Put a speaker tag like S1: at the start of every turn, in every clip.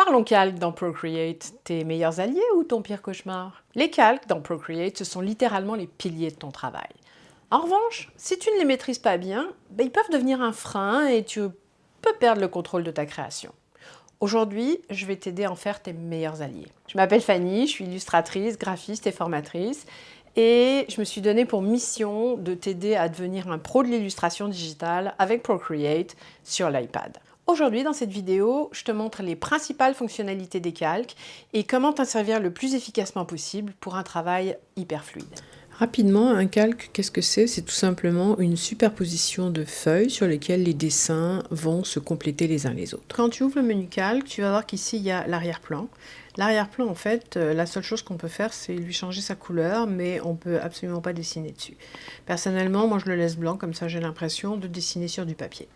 S1: Parlons calque dans Procreate, tes meilleurs alliés ou ton pire cauchemar? Les calques dans Procreate, ce sont littéralement les piliers de ton travail. En revanche, si tu ne les maîtrises pas bien, ils peuvent devenir un frein et tu peux perdre le contrôle de ta création. Aujourd'hui, je vais t'aider à en faire tes meilleurs alliés. Je m'appelle Fanny, je suis illustratrice, graphiste et formatrice. Et je me suis donné pour mission de t'aider à devenir un pro de l'illustration digitale avec Procreate sur l'iPad. Aujourd'hui, dans cette vidéo, je te montre les principales fonctionnalités des calques et comment t'en servir le plus efficacement possible pour un travail hyper fluide.
S2: Rapidement, un calque, qu'est-ce que c'est? C'est tout simplement une superposition de feuilles sur lesquelles les dessins vont se compléter les uns les autres.
S1: Quand tu ouvres le menu calque, tu vas voir qu'ici, il y a l'arrière-plan. L'arrière-plan, en fait, la seule chose qu'on peut faire, c'est lui changer sa couleur, mais on ne peut absolument pas dessiner dessus. Personnellement, moi, je le laisse blanc, comme ça, j'ai l'impression de dessiner sur du papier.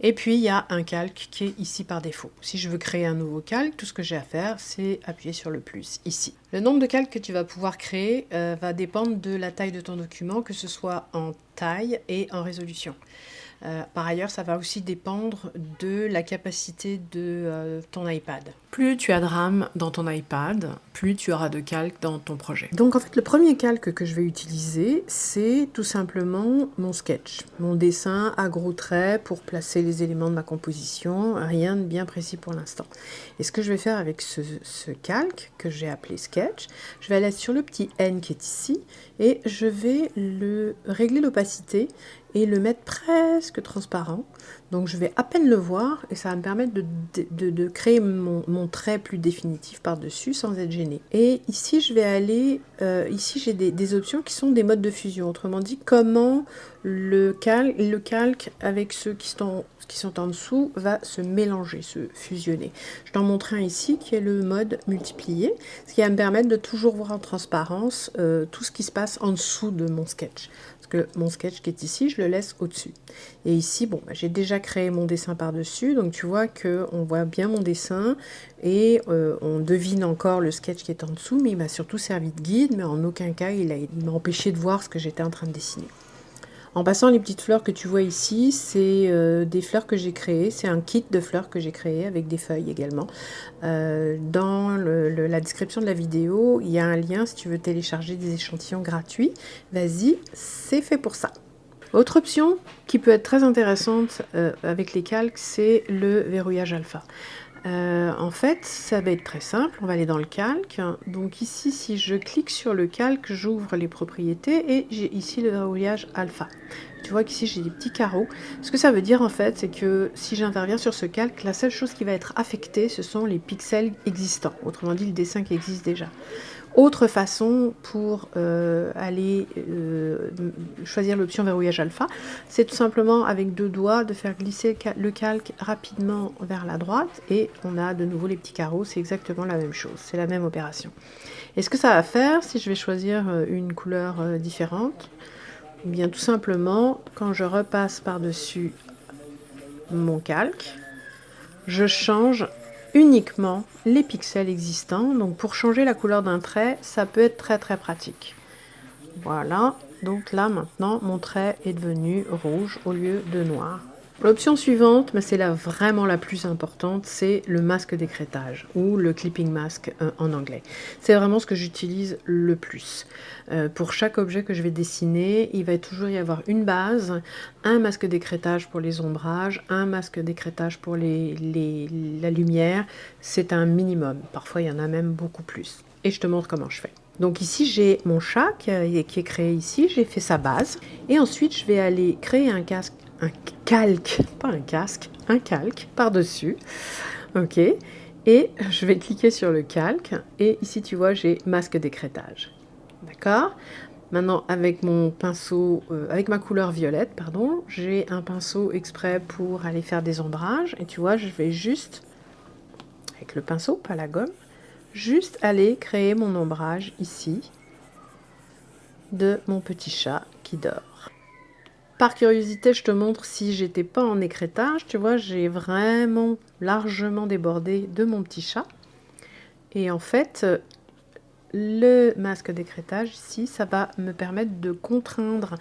S1: Et puis, il y a un calque qui est ici par défaut. Si je veux créer un nouveau calque, tout ce que j'ai à faire, c'est appuyer sur le plus, ici. Le nombre de calques que tu vas pouvoir créer va dépendre de la taille de ton document, que ce soit en taille et en résolution. Par ailleurs, ça va aussi dépendre de la capacité de ton iPad.
S2: Plus tu as de RAM dans ton iPad, plus tu auras de calques dans ton projet.
S1: Donc en fait, le premier calque que je vais utiliser, c'est tout simplement mon sketch, mon dessin à gros traits pour placer les éléments de ma composition, rien de bien précis pour l'instant. Et ce que je vais faire avec ce calque que j'ai appelé sketch, je vais aller sur le petit N qui est ici et je vais régler l'opacité et le mettre presque transparent. Donc je vais à peine le voir et ça va me permettre de créer mon trait plus définitif par-dessus sans être gêné. Et ici je vais aller, ici j'ai des options qui sont des modes de fusion. Autrement dit, comment le calque avec ceux qui sont en dessous va se mélanger, se fusionner. Je t'en montre un ici qui est le mode multiplier, ce qui va me permettre de toujours voir en transparence tout ce qui se passe en dessous de mon sketch. Parce que mon sketch qui est ici, je le laisse au-dessus. Et ici, bon, j'ai déjà créé mon dessin par-dessus, donc tu vois qu'on voit bien mon dessin et on devine encore le sketch qui est en dessous, mais il m'a surtout servi de guide, mais en aucun cas il m'a empêché de voir ce que j'étais en train de dessiner. En passant, les petites fleurs que tu vois ici, c'est des fleurs que j'ai créées. C'est un kit de fleurs que j'ai créé avec des feuilles également. Dans la description de la vidéo, il y a un lien si tu veux télécharger des échantillons gratuits. Vas-y, c'est fait pour ça. Autre option qui peut être très intéressante avec les calques, c'est le verrouillage alpha. En fait, ça va être très simple, on va aller dans le calque. Donc ici, si je clique sur le calque, j'ouvre les propriétés et j'ai ici le verrouillage alpha. Tu vois qu'ici, j'ai des petits carreaux. Ce que ça veut dire, en fait, c'est que si j'interviens sur ce calque, la seule chose qui va être affectée, ce sont les pixels existants. Autrement dit, le dessin qui existe déjà. Autre façon pour aller choisir l'option verrouillage alpha, c'est tout simplement avec deux doigts de faire glisser le calque rapidement vers la droite et on a de nouveau les petits carreaux, c'est exactement la même chose, c'est la même opération. Et ce que ça va faire, si je vais choisir une couleur différente, eh bien tout simplement, quand je repasse par-dessus mon calque, je change uniquement les pixels existants. Donc pour changer la couleur d'un trait, ça peut être très très pratique. Voilà, donc là maintenant mon trait est devenu rouge au lieu de noir. L'option suivante, mais c'est là vraiment la plus importante, c'est le masque d'écrêtage ou le clipping mask en anglais. C'est vraiment ce que j'utilise le plus. Pour chaque objet que je vais dessiner, il va toujours y avoir une base, un masque d'écrêtage pour les ombrages, un masque d'écrêtage pour la lumière. C'est un minimum, parfois il y en a même beaucoup plus. Et je te montre comment je fais. Donc ici j'ai mon chat qui est créé ici, j'ai fait sa base. Et ensuite je vais aller créer un calque par-dessus. Ok. Et je vais cliquer sur le calque. Et ici tu vois j'ai masque d'écrêtage. D'accord ? Maintenant, avec mon pinceau, avec ma couleur violette, pardon, j'ai un pinceau exprès pour aller faire des ombrages. Et tu vois, je vais juste, avec le pinceau, pas la gomme, juste aller créer mon ombrage ici de mon petit chat qui dort. Par curiosité, je te montre si j'étais pas en écrêtage. Tu vois, j'ai vraiment largement débordé de mon petit chat. Et en fait, le masque d'écrêtage ici, ça va me permettre de contraindre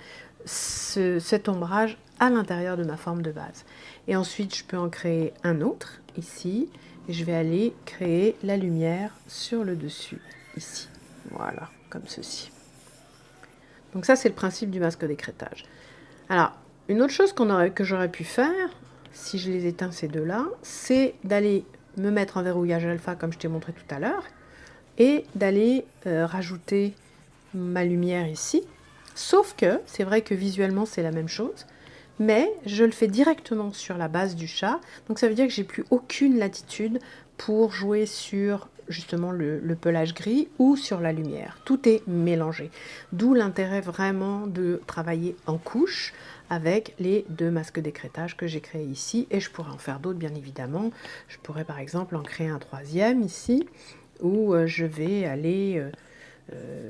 S1: cet ombrage à l'intérieur de ma forme de base. Et ensuite, je peux en créer un autre ici. et je vais aller créer la lumière sur le dessus, ici. Voilà, comme ceci. Donc ça, c'est le principe du masque d'écrêtage. Alors, une autre chose que j'aurais pu faire, si je les éteins ces deux-là, c'est d'aller me mettre en verrouillage alpha, comme je t'ai montré tout à l'heure, et d'aller rajouter ma lumière ici. Sauf que, c'est vrai que visuellement, c'est la même chose, mais je le fais directement sur la base du chat, donc ça veut dire que j'ai plus aucune latitude pour jouer sur justement le pelage gris ou sur la lumière. Tout est mélangé, d'où l'intérêt vraiment de travailler en couche avec les deux masques d'écrêtage que j'ai créés ici, et je pourrais en faire d'autres bien évidemment. Je pourrais par exemple en créer un troisième ici, où je vais aller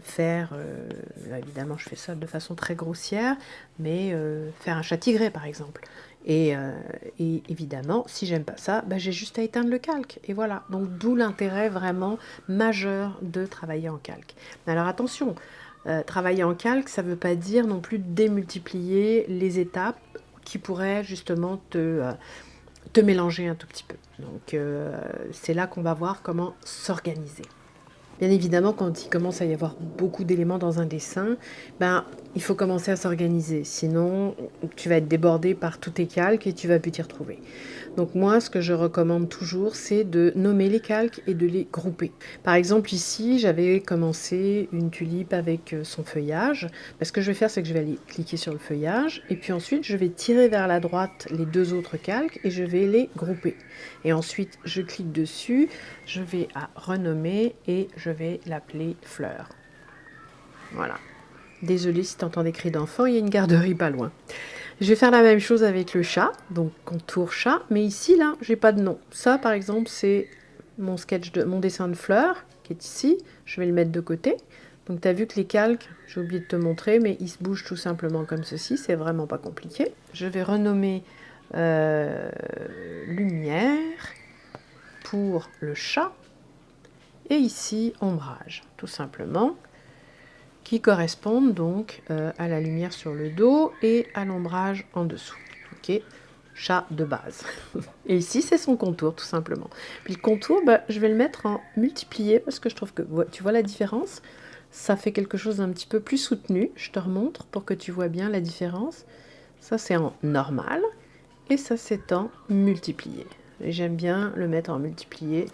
S1: faire, là évidemment je fais ça de façon très grossière, mais faire un chat tigré par exemple. Et évidemment, si j'aime pas ça, j'ai juste à éteindre le calque. Et voilà, donc d'où l'intérêt vraiment majeur de travailler en calque. Mais alors attention, travailler en calque, ça ne veut pas dire non plus démultiplier les étapes qui pourraient justement te mélanger un tout petit peu. Donc c'est là qu'on va voir comment s'organiser. Bien évidemment, quand il commence à y avoir beaucoup d'éléments dans un dessin, il faut commencer à s'organiser. Sinon, tu vas être débordé par tous tes calques et tu vas plus t'y retrouver. Donc moi, ce que je recommande toujours, c'est de nommer les calques et de les grouper. Par exemple, ici, j'avais commencé une tulipe avec son feuillage. Ce que je vais faire, c'est que je vais aller cliquer sur le feuillage et puis ensuite, je vais tirer vers la droite les deux autres calques et je vais les grouper. Et ensuite, je clique dessus, je vais à renommer et je vais l'appeler fleur. Voilà. Désolée si tu entends des cris d'enfants, il y a une garderie pas loin. Je vais faire la même chose avec le chat, donc contour chat, mais ici, là, j'ai pas de nom. Ça, par exemple, c'est mon dessin de fleur, qui est ici. Je vais le mettre de côté. Donc, tu as vu que les calques, j'ai oublié de te montrer, mais ils se bougent tout simplement comme ceci. C'est vraiment pas compliqué. Je vais renommer lumière pour le chat. Et ici, ombrage, tout simplement, qui correspondent donc à la lumière sur le dos et à l'ombrage en dessous. Ok, chat de base. Et ici, c'est son contour, tout simplement. Puis le contour, je vais le mettre en multiplié, parce que je trouve que, tu vois la différence? Ça fait quelque chose d'un petit peu plus soutenu. Je te remontre pour que tu vois bien la différence. Ça, c'est en normal, et ça, c'est en multiplié. Et j'aime bien le mettre en multiplié.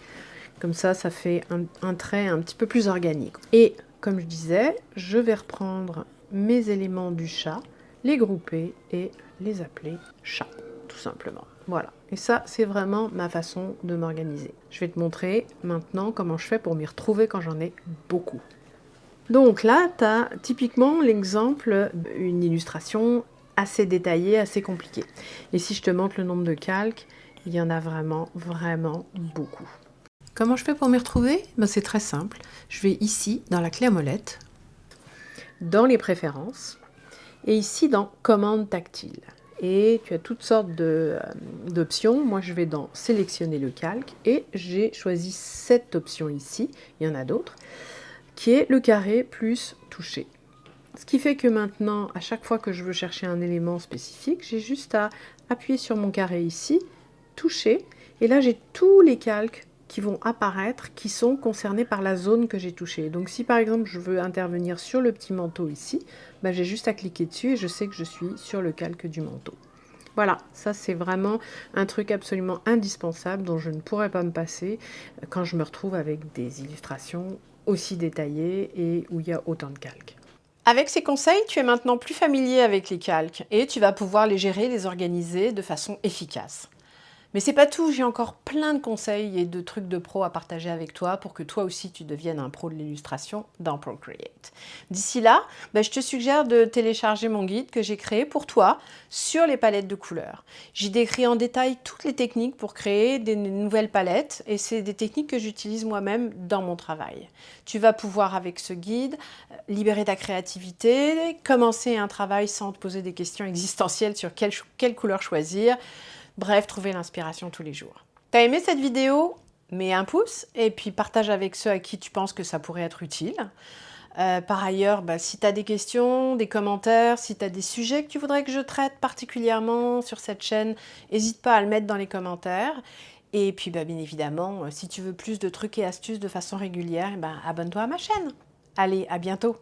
S1: Comme ça, ça fait un trait un petit peu plus organique. Et comme je disais, je vais reprendre mes éléments du chat, les grouper et les appeler chat, tout simplement. Voilà. Et ça, c'est vraiment ma façon de m'organiser. Je vais te montrer maintenant comment je fais pour m'y retrouver quand j'en ai beaucoup. Donc là, tu as typiquement l'exemple d'une illustration assez détaillée, assez compliquée. Et si je te montre le nombre de calques, il y en a vraiment, vraiment beaucoup. Comment je fais pour m'y retrouver? C'est très simple. Je vais ici, dans la clé à molette, dans les préférences, et ici dans commande tactile. Et tu as toutes sortes d'options. Moi, je vais dans sélectionner le calque, et j'ai choisi cette option ici, il y en a d'autres, qui est le carré plus toucher. Ce qui fait que maintenant, à chaque fois que je veux chercher un élément spécifique, j'ai juste à appuyer sur mon carré ici, toucher, et là j'ai tous les calques qui vont apparaître, qui sont concernés par la zone que j'ai touchée. Donc si par exemple je veux intervenir sur le petit manteau ici, j'ai juste à cliquer dessus et je sais que je suis sur le calque du manteau. Voilà, ça c'est vraiment un truc absolument indispensable dont je ne pourrais pas me passer quand je me retrouve avec des illustrations aussi détaillées et où il y a autant de calques. Avec ces conseils, tu es maintenant plus familier avec les calques et tu vas pouvoir les gérer, les organiser de façon efficace. Mais c'est pas tout, j'ai encore plein de conseils et de trucs de pro à partager avec toi pour que toi aussi tu deviennes un pro de l'illustration dans Procreate. D'ici là, je te suggère de télécharger mon guide que j'ai créé pour toi sur les palettes de couleurs. J'y décris en détail toutes les techniques pour créer des nouvelles palettes et c'est des techniques que j'utilise moi-même dans mon travail. Tu vas pouvoir avec ce guide libérer ta créativité, commencer un travail sans te poser des questions existentielles sur quelle couleur choisir. Bref, trouver l'inspiration tous les jours. T'as aimé cette vidéo? Mets un pouce et puis partage avec ceux à qui tu penses que ça pourrait être utile. Par ailleurs, si tu as des questions, des commentaires, si tu as des sujets que tu voudrais que je traite particulièrement sur cette chaîne, n'hésite pas à le mettre dans les commentaires. Et puis bien évidemment, si tu veux plus de trucs et astuces de façon régulière, abonne-toi à ma chaîne. Allez, à bientôt!